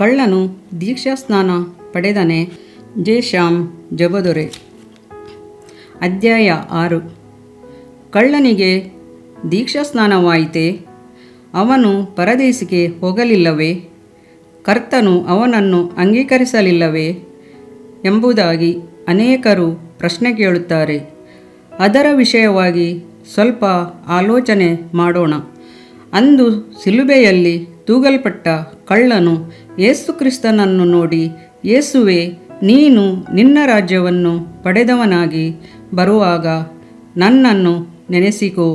ಕಳ್ಳನು ದೀಕ್ಷಾಸ್ನಾನ ಪಡೆದನೆ. ಜೆ ಶ್ಯಾಮ್ ಜಬದೊರೆ. ಅಧ್ಯಾಯ 6. ಕಳ್ಳನಿಗೆ ದೀಕ್ಷಾಸ್ನಾನವಾಯಿತೆ? ಅವನು ಪರದೇಶಿಗೆ ಹೋಗಲಿಲ್ಲವೇ? ಕರ್ತನು ಅವನನ್ನು ಅಂಗೀಕರಿಸಲಿಲ್ಲವೇ ಎಂಬುದಾಗಿ ಅನೇಕರು ಪ್ರಶ್ನೆ ಕೇಳುತ್ತಾರೆ. ಅದರ ವಿಷಯವಾಗಿ ಸ್ವಲ್ಪ ಆಲೋಚನೆ ಮಾಡೋಣ. ಅಂದು ಶಿಲುಬೆಯಲ್ಲಿ ತೂಗಲ್ಪಟ್ಟ ಕಳ್ಳನು ಯೇಸುಕ್ರಿಸ್ತನನ್ನು ನೋಡಿ, ಯೇಸುವೇ, ನೀನು ನಿನ್ನ ರಾಜ್ಯವನ್ನು ಪಡೆದವನಾಗಿ ಬರುವಾಗ ನನ್ನನ್ನು ನೆನೆಸಿಕೋ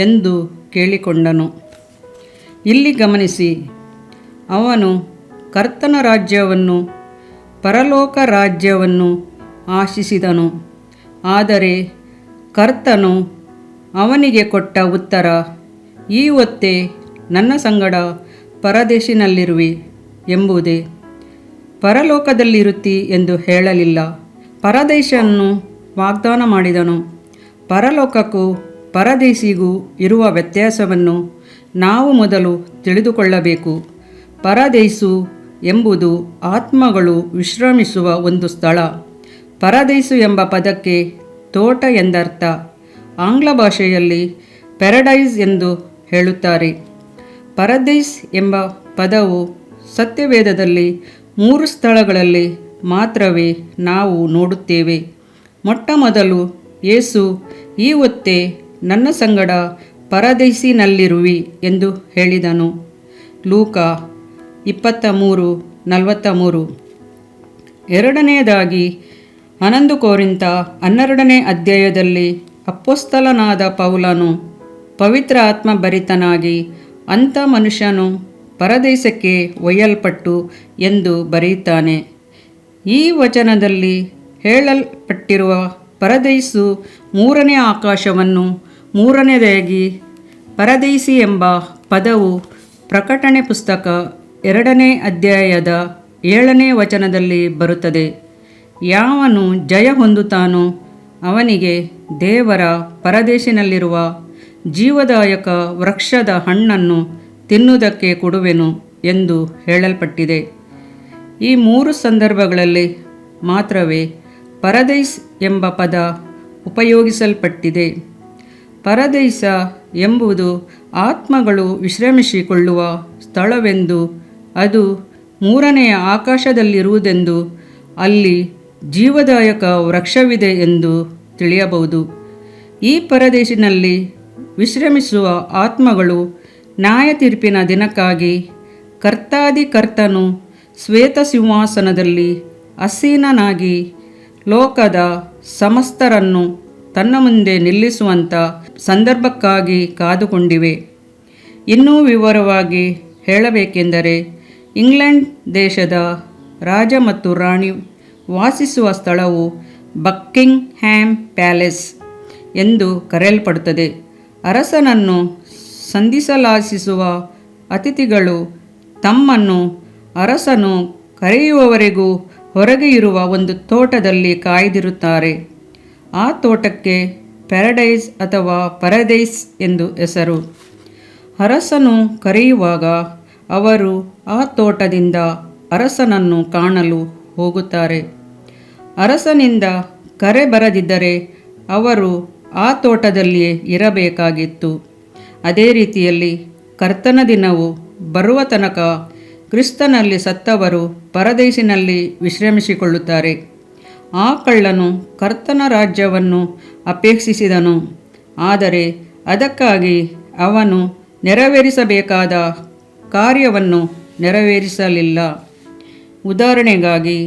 ಎಂದು ಕೇಳಿಕೊಂಡನು. ಇಲ್ಲಿ ಗಮನಿಸಿ, ಅವನು ಕರ್ತನ ರಾಜ್ಯವನ್ನು, ಪರಲೋಕ ರಾಜ್ಯವನ್ನು ಆಶಿಸಿದನು. ಆದರೆ ಕರ್ತನು ಅವನಿಗೆ ಕೊಟ್ಟ ಉತ್ತರ, ಈ ಹೊತ್ತೇ ನನ್ನ ಸಂಗಡ ಪರದೇಶಿನಲ್ಲಿರುವಿ ಎಂಬುದೇ. ಪರಲೋಕದಲ್ಲಿರುತ್ತಿ ಎಂದು ಹೇಳಲಿಲ್ಲ. ಪರದೇಶವನ್ನು ವಾಗ್ದಾನ ಮಾಡಿದನು. ಪರಲೋಕಕ್ಕೂ ಪರದೇಶಿಗೂ ಇರುವ ವ್ಯತ್ಯಾಸವನ್ನು ನಾವು ಮೊದಲು ತಿಳಿದುಕೊಳ್ಳಬೇಕು. ಪರದೇಶು ಎಂಬುದು ಆತ್ಮಗಳು ವಿಶ್ರಮಿಸುವ ಒಂದು ಸ್ಥಳ. ಪರದೇಶು ಎಂಬ ಪದಕ್ಕೆ ತೋಟ ಎಂದರ್ಥ. ಆಂಗ್ಲ ಭಾಷೆಯಲ್ಲಿ ಪ್ಯಾರಡೈಸ್ ಎಂದು ಹೇಳುತ್ತಾರೆ. ಪರದೇಶ್ ಎಂಬ ಪದವು ಸತ್ಯವೇದದಲ್ಲಿ 3 ಸ್ಥಳಗಳಲ್ಲಿ ಮಾತ್ರವೇ ನಾವು ನೋಡುತ್ತೇವೆ. ಮೊಟ್ಟ ಮೊದಲು ಯೇಸು, ಈ ಹೊತ್ತೇ ನನ್ನ ಸಂಗಡ ಪರದೇಶಿನಲ್ಲಿರುವಿ ಎಂದು ಹೇಳಿದನು. ಲೂಕ 23:43. ಎರಡನೆಯದಾಗಿ 11 ಕೊರಿಂಥ 12ನೇ ಅಧ್ಯಾಯದಲ್ಲಿ ಅಪೊಸ್ತಲನಾದ ಪೌಲನು ಪವಿತ್ರ ಆತ್ಮಭರಿತನಾಗಿ ಅಂಥ ಮನುಷ್ಯನು ಪರದೇಶಕ್ಕೆ ಒಯ್ಯಲ್ಪಟ್ಟು ಎಂದು ಬರೆಯುತ್ತಾನೆ. ಈ ವಚನದಲ್ಲಿ ಹೇಳಲ್ಪಟ್ಟಿರುವ ಪರದೇಶು 3ನೇ ಆಕಾಶವನ್ನು, 3ನೇದಾಗಿ ಪರದೇಶಿ ಎಂಬ ಪದವು ಪ್ರಕಟಣೆ ಪುಸ್ತಕ 2ನೇ ಅಧ್ಯಾಯದ 7ನೇ ವಚನದಲ್ಲಿ ಬರುತ್ತದೆ. ಯಾವನು ಜಯ ಹೊಂದುತ್ತಾನೋ ಅವನಿಗೆ ದೇವರ ಪರದೇಶಿನಲ್ಲಿರುವ ಜೀವದಾಯಕ ವೃಕ್ಷದ ಹಣ್ಣನ್ನು ತಿನ್ನುವುದಕ್ಕೆ ಕೊಡುವೆನು ಎಂದು ಹೇಳಲ್ಪಟ್ಟಿದೆ. ಈ 3 ಸಂದರ್ಭಗಳಲ್ಲಿ ಮಾತ್ರವೇ ಪರದೇಶ್ ಎಂಬ ಪದ ಉಪಯೋಗಿಸಲ್ಪಟ್ಟಿದೆ. ಪರದೇಶ ಎಂಬುದು ಆತ್ಮಗಳು ವಿಶ್ರಮಿಸಿಕೊಳ್ಳುವ ಸ್ಥಳವೆಂದು, ಅದು 3ನೆಯ ಆಕಾಶದಲ್ಲಿರುವುದೆಂದು, ಅಲ್ಲಿ ಜೀವದಾಯಕ ವೃಕ್ಷವಿದೆ ಎಂದು ತಿಳಿಯಬಹುದು. ಈ ಪರದೇಶಿನಲ್ಲಿ ವಿಶ್ರಮಿಸುವ ಆತ್ಮಗಳು ನ್ಯಾಯ ತೀರ್ಪಿನ ದಿನಕ್ಕಾಗಿ ಕರ್ತಾದಿ ಕರ್ತನು ಶ್ವೇತ ಸಿಂಹಾಸನದಲ್ಲಿ ಆಸೀನನಾಗಿ ಲೋಕದ ಸಮಸ್ತರನ್ನು ತನ್ನ ಮುಂದೆ ನಿಲ್ಲಿಸುವಂಥ ಸಂದರ್ಭಕ್ಕಾಗಿ ಕಾದುಕೊಂಡಿವೆ. ಇನ್ನೂ ವಿವರವಾಗಿ ಹೇಳಬೇಕೆಂದರೆ, ಇಂಗ್ಲೆಂಡ್ ದೇಶದ ರಾಜ ಮತ್ತು ರಾಣಿ ವಾಸಿಸುವ ಸ್ಥಳವು ಬಕ್ಕಿಂಗ್ ಹ್ಯಾಮ್ ಪ್ಯಾಲೇಸ್ ಎಂದು ಕರೆಯಲ್ಪಡುತ್ತದೆ. ಅರಸನನ್ನು ಸಂಧಿಸಲಾಶಿಸುವ ಅತಿಥಿಗಳು ತಮ್ಮನ್ನು ಅರಸನು ಕರೆಯುವವರೆಗೂ ಹೊರಗೆ ಇರುವ ಒಂದು ತೋಟದಲ್ಲಿ ಕಾಯ್ದಿರುತ್ತಾರೆ. ಆ ತೋಟಕ್ಕೆ ಪ್ಯಾರಡೈಸ್ ಅಥವಾ ಪರದೇಶ್ ಎಂದು ಹೆಸರು. ಅರಸನು ಕರೆಯುವಾಗ ಅವರು ಆ ತೋಟದಿಂದ ಅರಸನನ್ನು ಕಾಣಲು ಹೋಗುತ್ತಾರೆ. ಅರಸನಿಂದ ಕರೆ ಬರದಿದ್ದರೆ ಅವರು ಆ ತೋಟದಲ್ಲಿಯೇ ಇರಬೇಕಾಗಿತ್ತು. ಅದೇ ರೀತಿಯಲ್ಲಿ ಕರ್ತನ ದಿನವು ಬರುವ ತನಕ ಕ್ರಿಸ್ತನಲ್ಲಿ ಸತ್ತವರು ಪರದೇಶಿನಲ್ಲಿ ವಿಶ್ರಮಿಸಿಕೊಳ್ಳುತ್ತಾರೆ. ಆ ಕಳ್ಳನು ಕರ್ತನ ರಾಜ್ಯವನ್ನು ಅಪೇಕ್ಷಿಸಿದನು, ಆದರೆ ಅದಕ್ಕಾಗಿ ಅವನು ನೆರವೇರಿಸಬೇಕಾದ ಕಾರ್ಯವನ್ನು ನೆರವೇರಿಸಲಿಲ್ಲ. ಉದಾಹರಣೆಗಾಗಿ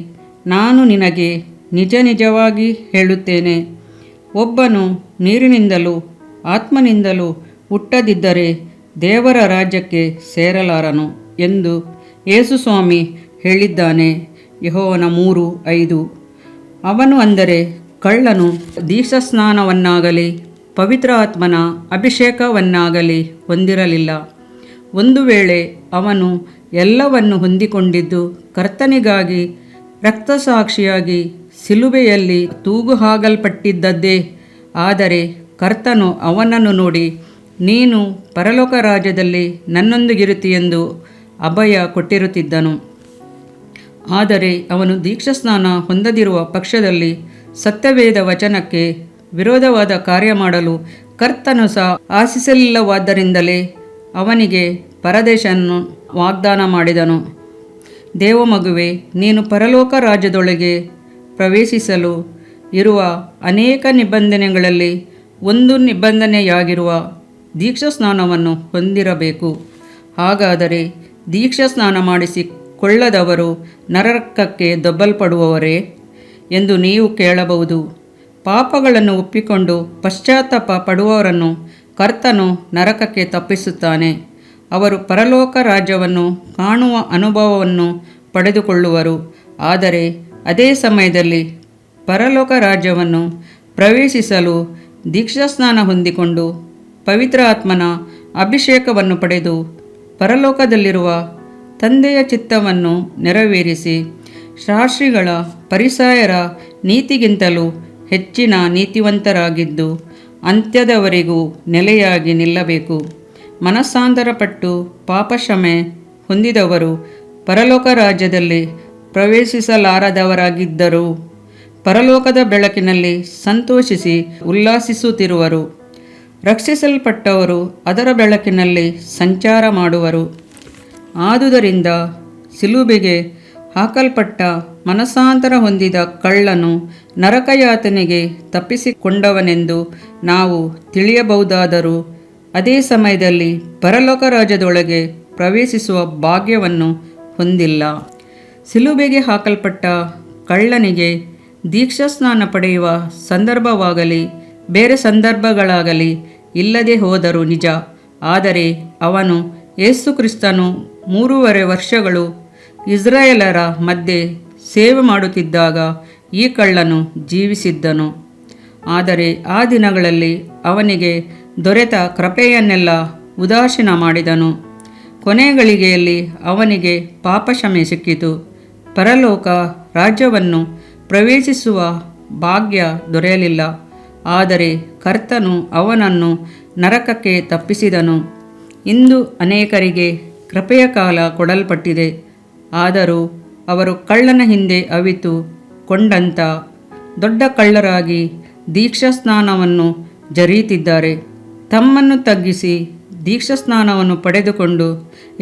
ನಾನು ನಿನಗೆ ನಿಜ ನಿಜವಾಗಿ ಹೇಳುತ್ತೇನೆ, ಒಬ್ಬನು ನೀರಿನಿಂದಲೂ ಆತ್ಮನಿಂದಲೂ ಹುಟ್ಟದಿದ್ದರೆ ದೇವರ ರಾಜ್ಯಕ್ಕೆ ಸೇರಲಾರನು ಎಂದು ಯೇಸುಸ್ವಾಮಿ ಹೇಳಿದ್ದಾನೆ. ಯೋಹಾನ 3:5. ಅವನು ಅಂದರೆ ಕಳ್ಳನು ದೀಕ್ಷಾಸ್ನಾನವನ್ನಾಗಲಿ ಪವಿತ್ರ ಆತ್ಮನ ಅಭಿಷೇಕವನ್ನಾಗಲಿ ಹೊಂದಿರಲಿಲ್ಲ. ಒಂದು ವೇಳೆ ಅವನು ಎಲ್ಲವನ್ನು ಹೊಂದಿಕೊಂಡಿದ್ದು ಕರ್ತನಿಗಾಗಿ ರಕ್ತಸಾಕ್ಷಿಯಾಗಿ ಶಿಲುಬೆಯಲ್ಲಿ ತೂಗು ಹಾಕಲ್ಪಟ್ಟಿದ್ದದ್ದೇ ಆದರೆ ಕರ್ತನು ಅವನನ್ನು ನೋಡಿ, ನೀನು ಪರಲೋಕ ರಾಜ್ಯದಲ್ಲಿ ನನ್ನೊಂದಿಗಿರುತ್ತೀಯೆಂದು ಅಭಯ ಕೊಟ್ಟಿರುತ್ತಿದ್ದನು. ಆದರೆ ಅವನು ದೀಕ್ಷಾಸ್ನಾನ ಹೊಂದದಿರುವ ಪಕ್ಷದಲ್ಲಿ ಸತ್ಯವೇದ ವಚನಕ್ಕೆ ವಿರೋಧವಾದ ಕಾರ್ಯ ಮಾಡಲು ಕರ್ತನು ಸಹ ಆಶಿಸಲಿಲ್ಲವಾದ್ದರಿಂದಲೇ ಅವನಿಗೆ ಪರದೇಶವನ್ನು ವಾಗ್ದಾನ ಮಾಡಿದನು. ದೇವಮಗುವೆ, ನೀನು ಪರಲೋಕ ರಾಜ್ಯದೊಳಗೆ ಪ್ರವೇಶಿಸಲು ಇರುವ ಅನೇಕ ನಿಬಂಧನೆಗಳಲ್ಲಿ ಒಂದು ನಿಬಂಧನೆಯಾಗಿರುವ ದೀಕ್ಷಾಸ್ನಾನವನ್ನು ಹೊಂದಿರಬೇಕು. ಹಾಗಾದರೆ ದೀಕ್ಷಾಸ್ನಾನ ಮಾಡಿಸಿಕೊಳ್ಳದವರು ನರಕಕ್ಕೆ ದೊಬ್ಬಲ್ಪಡುವವರೇ ಎಂದು ನೀವು ಕೇಳಬಹುದು. ಪಾಪಗಳನ್ನು ಒಪ್ಪಿಕೊಂಡು ಪಶ್ಚಾತ್ತಾಪ ಪಡುವವರನ್ನು ಕರ್ತನು ನರಕಕ್ಕೆ ತಪ್ಪಿಸುತ್ತಾನೆ. ಅವರು ಪರಲೋಕ ರಾಜ್ಯವನ್ನು ಕಾಣುವ ಅನುಭವವನ್ನು ಪಡೆದುಕೊಳ್ಳುವರು. ಆದರೆ ಅದೇ ಸಮಯದಲ್ಲಿ ಪರಲೋಕ ರಾಜ್ಯವನ್ನು ಪ್ರವೇಶಿಸಲು ದೀಕ್ಷಾಸ್ನಾನ ಹೊಂದಿಕೊಂಡು ಪವಿತ್ರ ಆತ್ಮನ ಅಭಿಷೇಕವನ್ನು ಪಡೆದು ಪರಲೋಕದಲ್ಲಿರುವ ತಂದೆಯ ಚಿತ್ತವನ್ನು ನೆರವೇರಿಸಿ ಶಾಸ್ತ್ರಿಗಳ ಫರಿಸಾಯರ ನೀತಿಗಿಂತಲೂ ಹೆಚ್ಚಿನ ನೀತಿವಂತರಾಗಿದ್ದು ಅಂತ್ಯದವರೆಗೂ ನೆಲೆಯಾಗಿ ನಿಲ್ಲಬೇಕು. ಮನಸ್ಸಾಂತರಪಟ್ಟು ಪಾಪಕ್ಷಮೆ ಹೊಂದಿದವರು ಪರಲೋಕ ರಾಜ್ಯದಲ್ಲಿ ಪ್ರವೇಶಿಸಲಾರದವರಾಗಿದ್ದರೂ ಪರಲೋಕದ ಬೆಳಕಿನಲ್ಲಿ ಸಂತೋಷಿಸಿ ಉಲ್ಲಾಸಿಸುತ್ತಿರುವರು. ರಕ್ಷಿಸಲ್ಪಟ್ಟವರು ಅದರ ಬೆಳಕಿನಲ್ಲಿ ಸಂಚಾರ ಮಾಡುವರು. ಆದುದರಿಂದ ಶಿಲುಬೆಗೆ ಹಾಕಲ್ಪಟ್ಟ ಮನಸ್ಸಾಂತರ ಹೊಂದಿದ ಕಳ್ಳನು ನರಕಯಾತನೆಗೆ ತಪ್ಪಿಸಿಕೊಂಡವನೆಂದು ನಾವು ತಿಳಿಯಬಹುದಾದರೂ ಅದೇ ಸಮಯದಲ್ಲಿ ಪರಲೋಕ ರಾಜ್ಯದೊಳಗೆ ಪ್ರವೇಶಿಸುವ ಭಾಗ್ಯವನ್ನು ಹೊಂದಿಲ್ಲ. ಶಿಲುಬೆಗೆ ಹಾಕಲ್ಪಟ್ಟ ಕಳ್ಳನಿಗೆ ದೀಕ್ಷಾಸ್ನಾನ ಪಡೆಯುವ ಸಂದರ್ಭವಾಗಲಿ ಬೇರೆ ಸಂದರ್ಭಗಳಾಗಲಿ ಇಲ್ಲದೆ ಹೋದರೂ ನಿಜ. ಆದರೆ ಅವನು ಯೇಸು ಕ್ರಿಸ್ತನು 3.5 ವರ್ಷಗಳು ಇಸ್ರಾಯೇಲರ ಮಧ್ಯೆ ಸೇವೆ ಮಾಡುತ್ತಿದ್ದಾಗ ಈ ಕಳ್ಳನು ಜೀವಿಸಿದ್ದನು. ಆದರೆ ಆ ದಿನಗಳಲ್ಲಿ ಅವನಿಗೆ ದೊರೆತ ಕೃಪೆಯನ್ನೆಲ್ಲ ಉದಾಸೀನ ಮಾಡಿದನು. ಕೊನೆ ಗಳಿಗೆಯಲ್ಲಿ ಅವನಿಗೆ ಪಾಪಕ್ಷಮೆ ಸಿಕ್ಕಿತು. ಪರಲೋಕ ರಾಜ್ಯವನ್ನು ಪ್ರವೇಶಿಸುವ ಭಾಗ್ಯ ದೊರೆಯಲಿಲ್ಲ. ಆದರೆ ಕರ್ತನು ಅವನನ್ನು ನರಕಕ್ಕೆ ತಪ್ಪಿಸಿದನು. ಇಂದು ಅನೇಕರಿಗೆ ಕೃಪೆಯ ಕಾಲ ಕೊಡಲ್ಪಟ್ಟಿದೆ. ಆದರೂ ಅವರು ಕಳ್ಳನ ಹಿಂದೆ ಅವಿತು ಕೊಂಡಂಥ ದೊಡ್ಡ ಕಳ್ಳರಾಗಿ ದೀಕ್ಷಾಸ್ನಾನವನ್ನು ಜರಿಯುತ್ತಿದ್ದಾರೆ. ತಮ್ಮನ್ನು ತಗ್ಗಿಸಿ ದೀಕ್ಷಾಸ್ನಾನವನ್ನು ಪಡೆದುಕೊಂಡು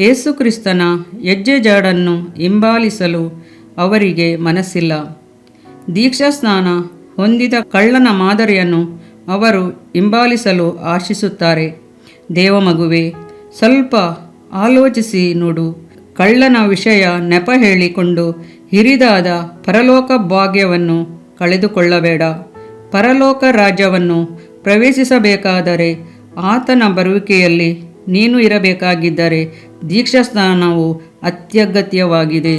ಯೇಸುಕ್ರಿಸ್ತನ ಹೆಜ್ಜೆಜಾಡನ್ನು ಹಿಂಬಾಲಿಸಲು ಅವರಿಗೆ ಮನಸ್ಸಿಲ್ಲ. ದೀಕ್ಷಾಸ್ನಾನ ಹೊಂದಿದ ಕಳ್ಳನ ಮಾದರಿಯನ್ನು ಅವರು ಹಿಂಬಾಲಿಸಲು ಆಶಿಸುತ್ತಾರೆ. ದೇವಮಗುವೆ, ಸ್ವಲ್ಪ ಆಲೋಚಿಸಿ ನೋಡು. ಕಳ್ಳನ ವಿಷಯ ನೆಪ ಹೇಳಿಕೊಂಡು ಹಿರಿದಾದ ಪರಲೋಕ ಭಾಗ್ಯವನ್ನು ಕಳೆದುಕೊಳ್ಳಬೇಡ. ಪರಲೋಕ ರಾಜ್ಯವನ್ನು ಪ್ರವೇಶಿಸಬೇಕಾದರೆ ಆತನ ಬರುವಿಕೆಯಲ್ಲಿ ನೀನು ಇರಬೇಕಾಗಿದ್ದರೆ ದೀಕ್ಷಾಸ್ನಾನವು ಅತ್ಯಗತ್ಯವಾಗಿದೆ.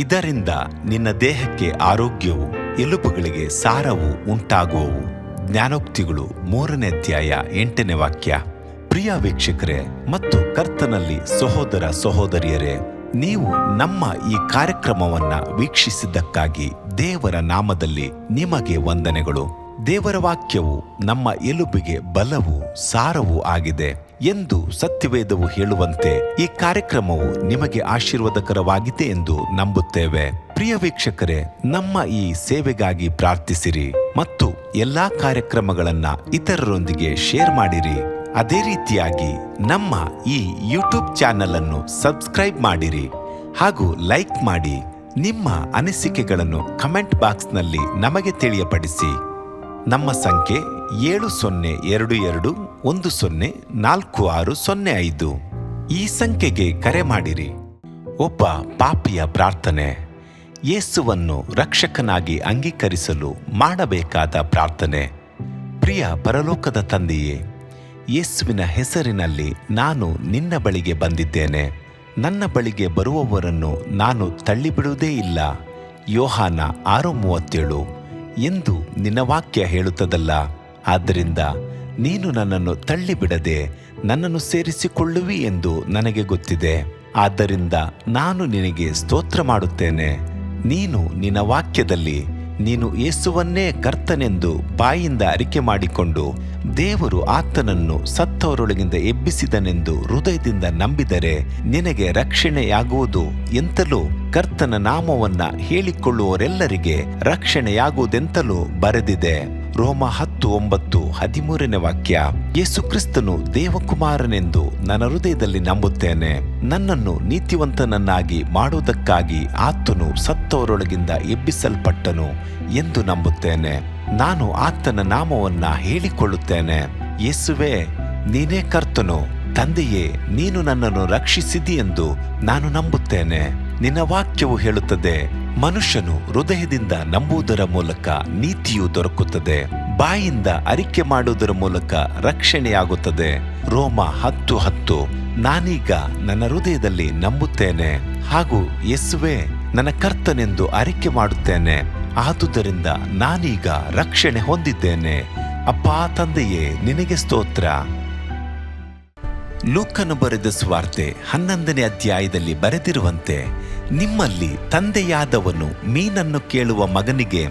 ಇದರಿಂದ ನಿನ್ನ ದೇಹಕ್ಕೆ ಆರೋಗ್ಯವು, ಎಲುಬುಗಳಿಗೆ ಸಾರವು ಉಂಟಾಗುವವು. ಜ್ಞಾನೋಕ್ತಿಗಳು 3ನೇ ಅಧ್ಯಾಯ 8ನೇ ವಾಕ್ಯ. ಪ್ರಿಯ ವೀಕ್ಷಕರೇ ಮತ್ತು ಕರ್ತನಲ್ಲಿ ಸಹೋದರ ಸಹೋದರಿಯರೇ, ನೀವು ನಮ್ಮ ಈ ಕಾರ್ಯಕ್ರಮವನ್ನ ವೀಕ್ಷಿಸಿದ್ದಕ್ಕಾಗಿ ದೇವರ ನಾಮದಲ್ಲಿ ನಿಮಗೆ ವಂದನೆಗಳು. ದೇವರ ವಾಕ್ಯವು ನಮ್ಮ ಎಲುಬಿಗೆ ಬಲವು ಸಾರವೂ ಆಗಿದೆ ಎಂದು ಸತ್ಯವೇದವು ಹೇಳುವಂತೆ ಈ ಕಾರ್ಯಕ್ರಮವು ನಿಮಗೆ ಆಶೀರ್ವಾದಕರವಾಗಿದೆ ಎಂದು ನಂಬುತ್ತೇವೆ. ಪ್ರಿಯ ವೀಕ್ಷಕರೇ, ನಮ್ಮ ಈ ಸೇವೆಗಾಗಿ ಪ್ರಾರ್ಥಿಸಿರಿ ಮತ್ತು ಎಲ್ಲಾ ಕಾರ್ಯಕ್ರಮಗಳನ್ನ ಇತರರೊಂದಿಗೆ ಶೇರ್ ಮಾಡಿರಿ. ಅದೇ ರೀತಿಯಾಗಿ ನಮ್ಮ ಈ ಯೂಟ್ಯೂಬ್ ಚಾನೆಲ್ ಅನ್ನು ಸಬ್ಸ್ಕ್ರೈಬ್ ಮಾಡಿರಿ ಹಾಗೂ ಲೈಕ್ ಮಾಡಿ. ನಿಮ್ಮ ಅನಿಸಿಕೆಗಳನ್ನು ಕಮೆಂಟ್ ಬಾಕ್ಸ್ನಲ್ಲಿ ನಮಗೆ ತಿಳಿಯಪಡಿಸಿ. ನಮ್ಮ ಸಂಖ್ಯೆ 7022104605. ಈ ಸಂಖ್ಯೆಗೆ ಕರೆ ಮಾಡಿರಿ. ಒಬ್ಬ ಪಾಪಿಯ ಪ್ರಾರ್ಥನೆ, ಯೇಸುವನ್ನು ರಕ್ಷಕನಾಗಿ ಅಂಗೀಕರಿಸಲು ಮಾಡಬೇಕಾದ ಪ್ರಾರ್ಥನೆ. ಪ್ರಿಯ ಪರಲೋಕದ ತಂದೆಯೇ, ಯೇಸುವಿನ ಹೆಸರಿನಲ್ಲಿ ನಾನು ನಿನ್ನ ಬಳಿಗೆ ಬಂದಿದ್ದೇನೆ. ನನ್ನ ಬಳಿಗೆ ಬರುವವರನ್ನು ನಾನು ತಳ್ಳಿಬಿಡುವುದೇ ಇಲ್ಲ. ಯೋಹಾನ 6:37 ಎಂದು ನಿನ್ನ ವಾಕ್ಯ ಹೇಳುತ್ತದಲ್ಲ. ಆದ್ದರಿಂದ ನೀನು ನನ್ನನ್ನು ತಳ್ಳಿಬಿಡದೆ ನನ್ನನ್ನು ಸೇರಿಸಿಕೊಳ್ಳುವಿ ಎಂದು ನನಗೆ ಗೊತ್ತಿದೆ. ಆದ್ದರಿಂದ ನಾನು ನಿನಗೆ ಸ್ತೋತ್ರ ಮಾಡುತ್ತೇನೆ. ನೀನು ನಿನ್ನ ವಾಕ್ಯದಲ್ಲಿ ನೀನು ಯೇಸುವನ್ನೇ ಕರ್ತನೆಂದು ಬಾಯಿಂದ ಅರಿಕೆ ಮಾಡಿಕೊಂಡು ದೇವರು ಆತನನ್ನು ಸತ್ತವರೊಳಗಿಂದ ಎಬ್ಬಿಸಿದನೆಂದು ಹೃದಯದಿಂದ ನಂಬಿದರೆ ನಿನಗೆ ರಕ್ಷಣೆಯಾಗುವುದು ಎಂತಲೂ ಕರ್ತನ ನಾಮವನ್ನ ಹೇಳಿಕೊಳ್ಳುವವರೆಲ್ಲರಿಗೆ ರಕ್ಷಣೆಯಾಗುವುದೆಂತಲೂ ಬರೆದಿದೆ. ರೋಮ 10:9-13 ವಾಕ್ಯ. ಯೇಸು ಕ್ರಿಸ್ತನು ದೇವಕುಮಾರನೆಂದು ನನ್ನ ಹೃದಯದಲ್ಲಿ ನಂಬುತ್ತೇನೆ. ನನ್ನನ್ನು ನೀತಿವಂತನನ್ನಾಗಿ ಮಾಡುವುದಕ್ಕಾಗಿ ಆತನು ಸತ್ತವರೊಳಗಿಂದ ಎಬ್ಬಿಸಲ್ಪಟ್ಟನು ಎಂದು ನಂಬುತ್ತೇನೆ. ನಾನು ಆತನ ನಾಮವನ್ನ ಹೇಳಿಕೊಳ್ಳುತ್ತೇನೆ. ಯೇಸುವೇ, ನೀನೇ ಕರ್ತನು. ತಂದೆಯೇ, ನೀನು ನನ್ನನ್ನು ರಕ್ಷಿಸಿದಿ ಎಂದು ನಾನು ನಂಬುತ್ತೇನೆ. ನಿನ್ನ ವಾಕ್ಯವು ಹೇಳುತ್ತದೆ, ಮನುಷ್ಯನು ಹೃದಯದಿಂದ ನಂಬುವುದರ ಮೂಲಕ ನೀತಿಯು ದೊರಕುತ್ತದೆ, ಬಾಯಿಂದ ಅರಿಕೆ ಮಾಡುವುದರ ಮೂಲಕ ರಕ್ಷಣೆಯಾಗುತ್ತದೆ. ರೋಮ 10:10. ನಾನೀಗ ನನ್ನ ಹೃದಯದಲ್ಲಿ ನಂಬುತ್ತೇನೆ ಹಾಗೂ ಯೇಸುವೇ ನನ್ನ ಕರ್ತನೆಂದು ಅರಿಕೆ ಮಾಡುತ್ತೇನೆ. ಆದುದರಿಂದ ನಾನೀಗ ರಕ್ಷಣೆ ಹೊಂದಿದ್ದೇನೆ. ಅಪ್ಪಾ ತಂದೆಯೇ, ನಿನಗೆ ಸ್ತೋತ್ರ. ಲೂಕನು ಬರೆದ ಸುವಾರ್ತೆ 11ನೇ ಅಧ್ಯಾಯದಲ್ಲಿ ಬರೆದಿರುವಂತೆ, ನಿಮ್ಮಲ್ಲಿ ತಂದೆಯಾದವನು ಮೀನನ್ನು ಕೇಳುವ ಮಗನಿಗೆ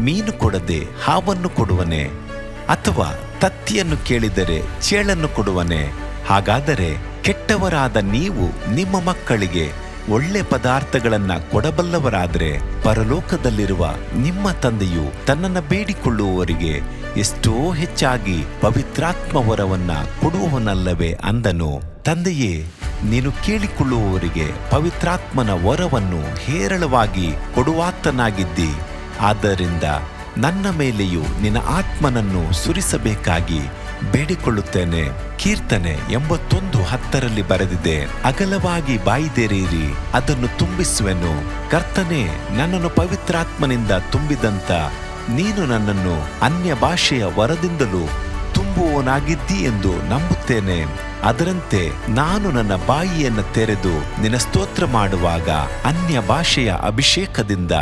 ಮೀನು ಕೊಡದೆ ಹಾವನ್ನು ಕೊಡುವನೆ? ಅಥವಾ ತತ್ತಿಯನ್ನು ಕೇಳಿದರೆ ಚೇಳನ್ನು ಕೊಡುವನೆ? ಹಾಗಾದರೆ ಕೆಟ್ಟವರಾದ ನೀವು ನಿಮ್ಮ ಮಕ್ಕಳಿಗೆ ಒಳ್ಳೆ ಪದಾರ್ಥಗಳನ್ನ ಕೊಡಬಲ್ಲವರಾದರೆ ಪರಲೋಕದಲ್ಲಿರುವ ನಿಮ್ಮ ತಂದೆಯು ತನ್ನನ್ನು ಬೇಡಿಕೊಳ್ಳುವವರಿಗೆ ಎಷ್ಟೋ ಹೆಚ್ಚಾಗಿ ಪವಿತ್ರಾತ್ಮ ವರವನ್ನ ಕೊಡುವವನಲ್ಲವೇ ಅಂದನು. ತಂದೆಯೇ, ನೀನು ಕೇಳಿಕೊಳ್ಳುವವರಿಗೆ ಪವಿತ್ರಾತ್ಮನ ವರವನ್ನು ಹೇರಳವಾಗಿ ಕೊಡುವಾತನಾಗಿದ್ದಿ. ಆದ್ದರಿಂದ ನನ್ನ ಮೇಲೆಯೂ ನಿನ್ನ ಆತ್ಮನನ್ನು ಸುರಿಸಬೇಕಾಗಿ ಬೇಡಿಕೊಳ್ಳುತ್ತೇನೆ. ಕೀರ್ತನೆ 81:10 ಬರೆದಿದೆ, ಅಗಲವಾಗಿ ಬಾಯಿದೆರೆಯಿರಿ, ಅದನ್ನು ತುಂಬಿಸುವೆನು. ಕರ್ತನೇ, ನನ್ನನ್ನು ಪವಿತ್ರಾತ್ಮನಿಂದ ತುಂಬಿದಂತ ನೀನು ನನ್ನನ್ನು ಅನ್ಯ ಭಾಷೆಯ ವರದಿಂದಲೂ ತುಂಬುವವನಾಗಿದ್ದಿ ಎಂದು ನಂಬುತ್ತೇನೆ. ಅದರಂತೆ ನಾನು ನನ್ನ ಬಾಯಿಯನ್ನು ತೆರೆದು ನಿನ್ನ ಸ್ತೋತ್ರ ಮಾಡುವಾಗ ಅನ್ಯ ಭಾಷೆಯ ಅಭಿಷೇಕದಿಂದ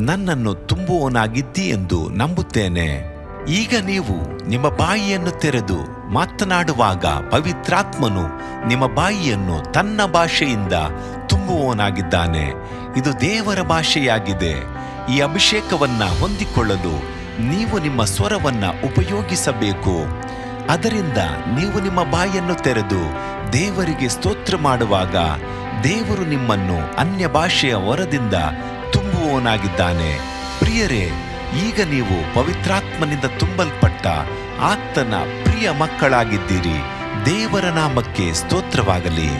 ನನ್ನನ್ನು ತುಂಬುವವನಾಗಿದ್ದಿ ಎಂದು ನಂಬುತ್ತೇನೆ. ಈಗ ನೀವು ನಿಮ್ಮ ಬಾಯಿಯನ್ನು ತೆರೆದು ಮಾತನಾಡುವಾಗ ಪವಿತ್ರಾತ್ಮನು ನಿಮ್ಮ ಬಾಯಿಯನ್ನು ತನ್ನ ಭಾಷೆಯಿಂದ ತುಂಬುವವನಾಗಿದ್ದಾನೆ. ಇದು ದೇವರ ಭಾಷೆಯಾಗಿದೆ. ಈ ಅಭಿಷೇಕವನ್ನ ಹೊಂದಿಕೊಳ್ಳಲು ನೀವು ನಿಮ್ಮ ಸ್ವರವನ್ನ ಉಪಯೋಗಿಸಬೇಕು. ಅದರಿಂದ ನೀವು ನಿಮ್ಮ ಬಾಯನ್ನು ತೆರೆದು ದೇವರಿಗೆ ಸ್ತೋತ್ರ ಮಾಡುವಾಗ ದೇವರು ನಿಮ್ಮನ್ನು ಅನ್ಯ ಭಾಷೆಯ ವರದಿಂದ ತುಂಬುವವನಾಗಿದ್ದಾನೆ. ಪ್ರಿಯರೇ, ಈಗ ನೀವು ಪವಿತ್ರಾತ್ಮನಿಂದ ತುಂಬಲ್ಪಟ್ಟ ಆತನ ಪ್ರಿಯ ಮಕ್ಕಳಾಗಿದ್ದೀರಿ. ದೇವರ ನಾಮಕ್ಕೆ ಸ್ತೋತ್ರವಾಗಲಿ.